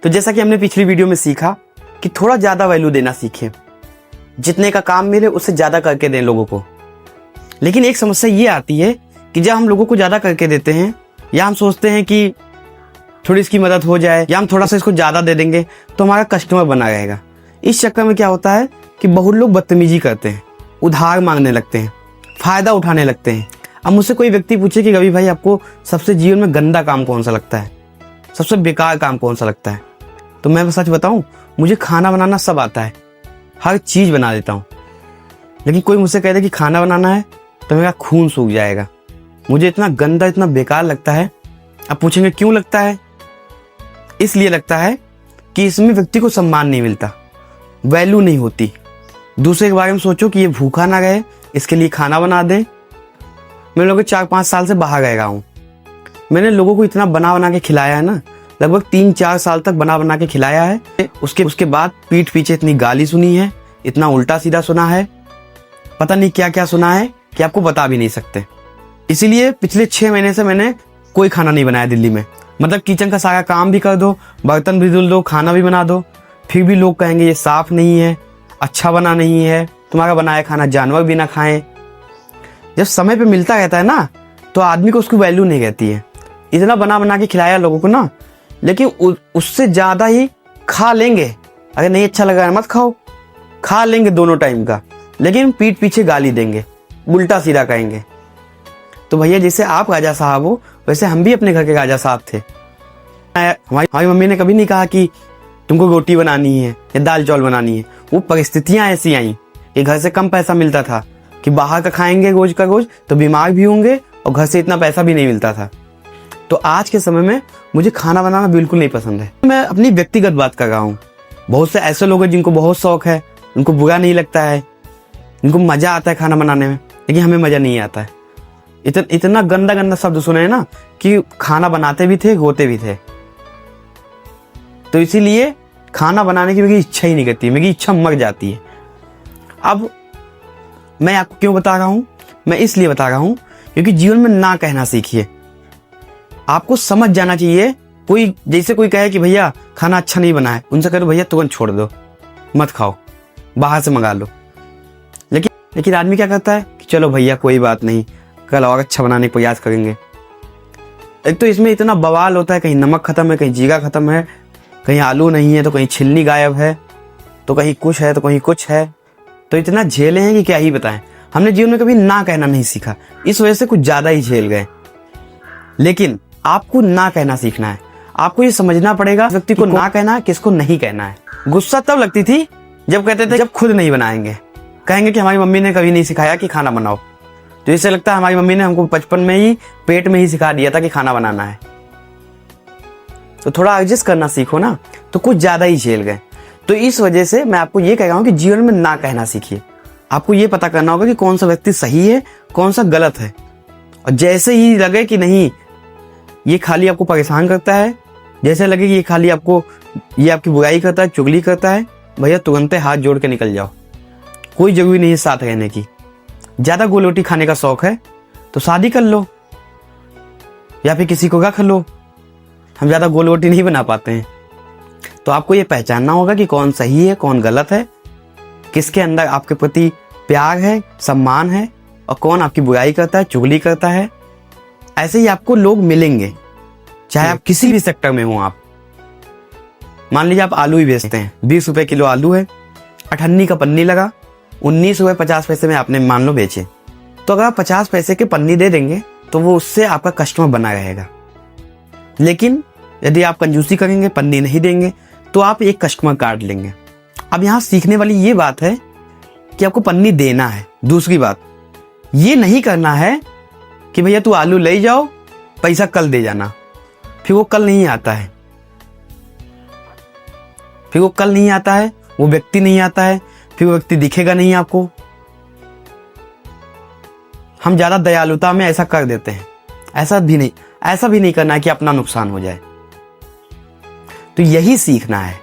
तो जैसा कि हमने पिछली वीडियो में सीखा कि थोड़ा ज़्यादा वैल्यू देना सीखें, जितने का काम मिले उससे ज़्यादा करके दें लोगों को। लेकिन एक समस्या ये आती है कि जब हम लोगों को ज़्यादा करके देते हैं या हम सोचते हैं कि थोड़ी इसकी मदद हो जाए या हम थोड़ा सा इसको ज़्यादा दे देंगे तो हमारा कस्टमर बना रहेगा। इस चक्कर में क्या होता है कि बहुत लोग बदतमीजी करते हैं, उधार मांगने लगते हैं, फ़ायदा उठाने लगते हैं। अब मुझसे कोई व्यक्ति पूछे कि रवि भाई आपको सबसे जीवन में गंदा काम कौन सा लगता है, सबसे बेकार काम कौन सा लगता है, तो मैं सच बताऊं, मुझे खाना बनाना सब आता है, हर चीज़ बना देता हूँ। लेकिन कोई मुझसे कह दे कि खाना बनाना है तो मेरा खून सूख जाएगा। मुझे इतना गंदा, इतना बेकार लगता है। अब पूछेंगे क्यों लगता है? इसलिए लगता है कि इसमें व्यक्ति को सम्मान नहीं मिलता, वैल्यू नहीं होती। दूसरे के बारे में सोचो कि ये भूखा ना रहे, इसके लिए खाना बना दें। मैं लोगों 4-5 साल से बाहर रह रहा हूँ। मैंने लोगों को इतना बना बना के खिलाया है ना, लगभग 3-4 साल तक बना बना के खिलाया है। उसके बाद पीठ पीछे इतनी गाली सुनी है, इतना उल्टा सीधा सुना है, पता नहीं क्या क्या सुना है कि आपको बता भी नहीं सकते। इसीलिए पिछले 6 महीने से मैंने कोई खाना नहीं बनाया दिल्ली में। मतलब किचन का सारा काम भी कर दो, बर्तन भी धुल दो, खाना भी बना दो, फिर भी लोग कहेंगे ये साफ नहीं है, अच्छा बना नहीं है, तुम्हारा बनाया खाना जानवर भी ना खाएं। जब समय पे मिलता रहता है ना तो आदमी को उसकी वैल्यू नहीं रहती है। इतना बना बना के खिलाया लोगों को ना, लेकिन उससे ज़्यादा ही खा लेंगे। अगर नहीं अच्छा लगा मत खाओ, खा लेंगे दोनों टाइम का, लेकिन पीठ पीछे गाली देंगे, उल्टा सीधा कहेंगे। तो भैया जैसे आप राजा साहब हो वैसे हम भी अपने घर के राजा साहब थे। हमारी मम्मी ने कभी नहीं कहा कि तुमको रोटी बनानी है या दाल चावल बनानी है। वो परिस्थितियां ऐसी आई कि घर से कम पैसा मिलता था कि बाहर का खाएंगे रोज का रोज तो बीमार भी होंगे, और घर से इतना पैसा भी नहीं मिलता था। तो आज के समय में मुझे खाना बनाना बिल्कुल नहीं पसंद है। मैं अपनी व्यक्तिगत बात कर रहा हूँ। बहुत से ऐसे लोग हैं जिनको बहुत शौक है, उनको बुरा नहीं लगता है, इनको मजा आता है खाना बनाने में, लेकिन हमें मजा नहीं आता है। इतना गंदा गंदा शब्द सुने हैं ना कि खाना बनाते भी थे, रोते भी थे। तो इसीलिए खाना बनाने की मेरी इच्छा ही नहीं करती, मेरी इच्छा मर जाती है। अब मैं आपको क्यों बता रहा हूँ? मैं इसलिए बता रहा हूँ क्योंकि जीवन में ना कहना सीखिए। आपको समझ जाना चाहिए। जैसे कोई कहे कि भैया खाना अच्छा नहीं बना है, उनसे कहो भैया तुरंत छोड़ दो, मत खाओ, बाहर से मंगा लो। लेकिन आदमी क्या करता है कि चलो भैया कोई बात नहीं, कल और अच्छा बनाने का प्रयास करेंगे। एक तो इसमें इतना बवाल होता है, कहीं नमक खत्म है, कहीं जीरा खत्म है, कहीं आलू नहीं है तो कहीं छिलनी गायब है, तो कहीं कुछ है तो कहीं कुछ है। तो इतना झेले हैं कि क्या ही बताएं। हमने जीवन में कभी ना कहना नहीं सीखा, इस वजह से कुछ ज़्यादा ही झेल गए। लेकिन आपको ना कहना सीखना है। आपको ये समझना पड़ेगा व्यक्ति को ना कहना है, किसको नहीं कहना है। गुस्सा तब लगती थी जब कहते थे जब खुद नहीं बनाएंगे, कहेंगे कि हमारी मम्मी ने कभी नहीं सिखाया कि खाना बनाओ। तो इससे लगता है हमारी मम्मी ने हमको बचपन में ही पेट में ही सिखा दिया था कि खाना बनाना है। तो थोड़ा एडजस्ट करना सीखो ना, तो कुछ ज़्यादा ही झेल गए। तो इस वजह से मैं आपको ये कह रहा हूँ कि जीवन में ना कहना सीखिए। आपको ये पता करना होगा कि कौन सा व्यक्ति सही है, कौन सा गलत है। और जैसे ही लगे कि नहीं ये खाली आपको परेशान करता है, जैसे लगे कि ये आपकी बुराई करता है, चुगली करता है, भैया तुरंत हाथ जोड़ के निकल जाओ। कोई जरूरी नहीं है साथ रहने की। ज़्यादा गोल रोटी खाने का शौक है तो शादी कर लो या फिर किसी को रख लो। हम ज़्यादा गोल रोटी नहीं बना पाते हैं। तो आपको ये पहचानना होगा कि कौन सही है, कौन गलत है, किसके अंदर आपके प्रति प्यार है, सम्मान है, और कौन आपकी बुराई करता है, चुगली करता है। ऐसे ही आपको लोग मिलेंगे, चाहे आप किसी भी सेक्टर में हो। आप मान लीजिए आप आलू ही बेचते हैं, 20 रुपए किलो आलू है, 98 का पन्नी लगा, 19 रुपए 50 पैसे में आपने मान लो बेचे। तो अगर आप 50 पैसे के पन्नी दे देंगे तो वो उससे आपका कस्टमर बना रहेगा। लेकिन यदि आप कंजूसी करेंगे, पन्नी नहीं देंगे, तो आप एक कस्टमर काट लेंगे। अब यहाँ सीखने वाली ये बात है कि आपको पन्नी देना है। दूसरी बात ये नहीं करना है कि भैया तू आलू ले जाओ, पैसा कल दे जाना। फिर वो कल नहीं आता है, वो व्यक्ति नहीं आता है, फिर वो व्यक्ति दिखेगा नहीं आपको। हम ज़्यादा दयालुता में ऐसा कर देते हैं। ऐसा भी नहीं करना है कि अपना नुकसान हो जाए। तो यही सीखना है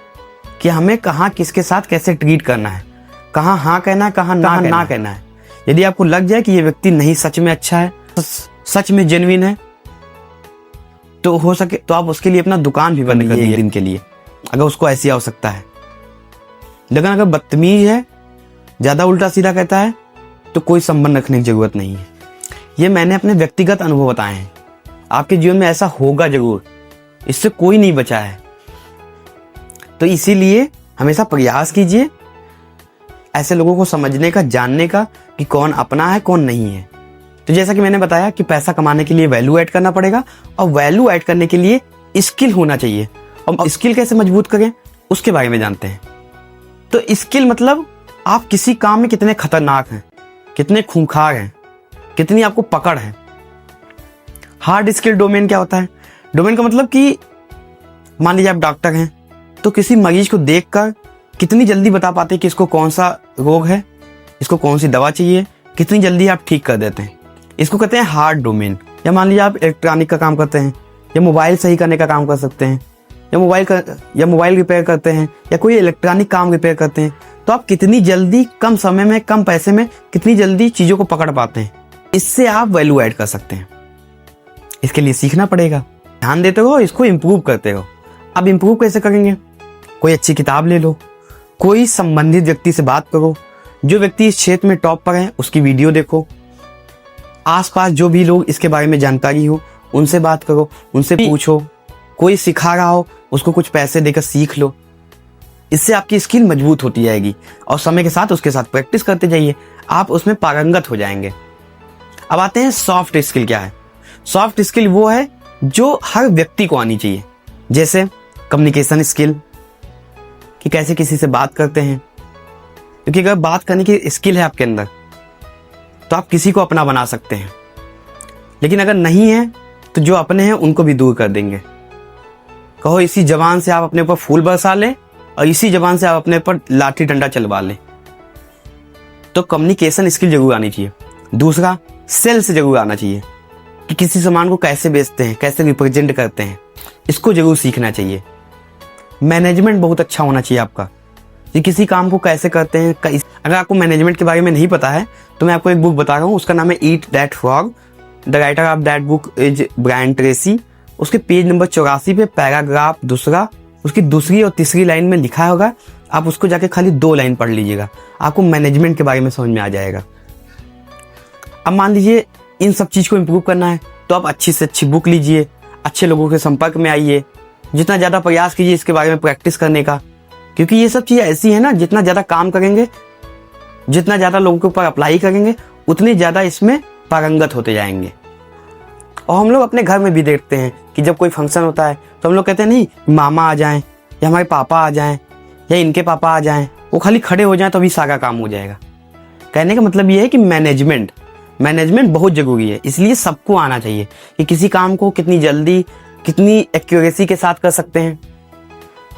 कि हमें कहाँ किसके साथ कैसे ट्रीट करना है, कहाँ हाँ कहना है, कहाँ ना कहना है। यदि आपको लग जाए कि ये व्यक्ति नहीं सच में अच्छा है, सच में जेन्युइन है, तो हो सके तो आप उसके लिए अपना दुकान भी बंद कर दीजिए एक दिन के लिए। अगर उसको ऐसी आवश्यकता है। लेकिन अगर बदतमीज है, ज़्यादा उल्टा सीधा कहता है, तो कोई संबंध रखने की ज़रूरत नहीं है। ये मैंने अपने व्यक्तिगत अनुभव बताए हैं। आपके जीवन में ऐसा होगा जरूर, इससे कोई नहीं बचा है। तो इसीलिए हमेशा प्रयास कीजिए ऐसे लोगों को समझने का, जानने का कि कौन अपना है कौन नहीं है। तो जैसा कि मैंने बताया कि पैसा कमाने के लिए वैल्यू ऐड करना पड़ेगा, और वैल्यू ऐड करने के लिए स्किल होना चाहिए। और स्किल कैसे मजबूत करें उसके बारे में जानते हैं। तो स्किल मतलब आप किसी काम में कितने खतरनाक हैं, कितने खूंखार हैं, कितनी आपको पकड़ है। हार्ड स्किल डोमेन क्या होता है? डोमेन का मतलब कि मान लीजिए आप डॉक्टर हैं, तो किसी मरीज को देखकर कितनी जल्दी बता पाते हैं कि इसको कौन सा रोग है, इसको कौन सी दवा चाहिए, कितनी जल्दी आप ठीक कर देते हैं। इसको कहते हैं हार्ड डोमेन। या मान लीजिए आप इलेक्ट्रॉनिक का काम करते हैं, या मोबाइल सही करने का काम कर सकते हैं, या मोबाइल रिपेयर करते हैं, या कोई इलेक्ट्रॉनिक काम रिपेयर करते हैं, तो आप कितनी जल्दी कम समय में कम पैसे में कितनी जल्दी चीज़ों को पकड़ पाते हैं। इससे आप वैल्यू ऐड कर सकते हैं। इसके लिए सीखना पड़ेगा, ध्यान देते हो, इसको इम्प्रूव करते हो। अब इम्प्रूव कैसे करेंगे? कोई अच्छी किताब ले लो, कोई संबंधित व्यक्ति से बात करो, जो व्यक्ति इस क्षेत्र में टॉप पर है उसकी वीडियो देखो, आसपास जो भी लोग इसके बारे में जानकारी हो उनसे बात करो, उनसे पूछो, कोई सिखा रहा हो उसको कुछ पैसे देकर सीख लो। इससे आपकी स्किल मजबूत होती जाएगी, और समय के साथ उसके साथ प्रैक्टिस करते जाइए, आप उसमें पारंगत हो जाएंगे। अब आते हैं सॉफ्ट स्किल क्या है। सॉफ्ट स्किल वो है जो हर व्यक्ति को आनी चाहिए, जैसे कम्युनिकेशन स्किल, कि कैसे किसी से बात करते हैं। क्योंकि अगर बात करने की स्किल है आपके अंदर तो आप किसी को अपना बना सकते हैं। लेकिन अगर नहीं है तो जो अपने हैं उनको भी दूर कर देंगे। कहो इसी जबान से आप अपने ऊपर फूल बरसा लें, और इसी जबान से आप अपने ऊपर लाठी डंडा चलवा लें। तो कम्युनिकेशन स्किल जरूर आनी चाहिए। दूसरा, सेल्स जरूर आना चाहिए, कि किसी सामान को कैसे बेचते हैं, कैसे रिप्रेजेंट करते हैं, इसको जरूर सीखना चाहिए। मैनेजमेंट बहुत अच्छा होना चाहिए आपका, कि किसी काम को कैसे करते हैं। अगर आपको मैनेजमेंट के बारे में नहीं पता है तो मैं आपको एक बुक बता रहा हूँ, उसका नाम है eat that frog. The writer of that book is Brian Tracy. उसके पेज नंबर 84 पे पैराग्राफ दूसरा, उसकी दूसरी और तीसरी लाइन में लिखा होगा, आप उसको जाके खाली 2 लाइन पढ़ लीजिएगा, आपको मैनेजमेंट के बारे में समझ में आ जाएगा। अब मान लीजिए इन सब चीज़ को इम्प्रूव करना है, तो आप अच्छी से अच्छी बुक लीजिए, अच्छे लोगों के संपर्क में आइए, जितना ज़्यादा प्रयास कीजिए इसके बारे में प्रैक्टिस करने का। क्योंकि ये सब चीज़ें ऐसी है ना, जितना ज़्यादा काम करेंगे, जितना ज़्यादा लोगों के ऊपर अप्लाई करेंगे, उतनी ज़्यादा इसमें पारंगत होते जाएंगे। और हम लोग अपने घर में भी देखते हैं कि जब कोई फंक्शन होता है तो हम लोग कहते हैं नहीं, मामा आ जाएं, या हमारे पापा आ जाएं, या इनके पापा आ जाएं, वो खाली खड़े हो जाएं तो भी सारा काम हो जाएगा। कहने का मतलब ये है कि मैनेजमेंट बहुत ज़रूरी है। इसलिए सबको आना चाहिए कि किसी काम को कितनी जल्दी, कितनी एक्यूरेसी के साथ कर सकते हैं।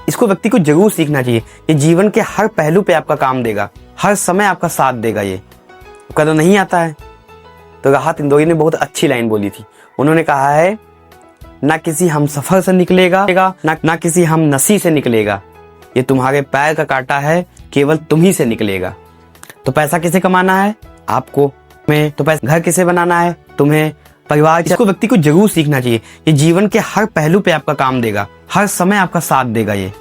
इसको व्यक्ति को जरूर सीखना चाहिए। ये जीवन के हर पहलू पे आपका काम देगा, हर समय आपका साथ देगा। ये कदर नहीं आता है तो राहत इंदौरी ने बहुत अच्छी लाइन बोली थी। उन्होंने कहा है, ना किसी हम सफर से निकलेगा, ना किसी हम नसी से निकलेगा, ये तुम्हारे पैर का कांटा है, केवल तुम ही से निकलेगा। तो पैसा किसे कमाना है? आपको। में तो पैसा घर किसे बनाना है? तुम्हें। परिवार। इसको व्यक्ति को जरूर सीखना चाहिए। ये जीवन के हर पहलू पे आपका काम देगा, हर समय आपका साथ देगा ये।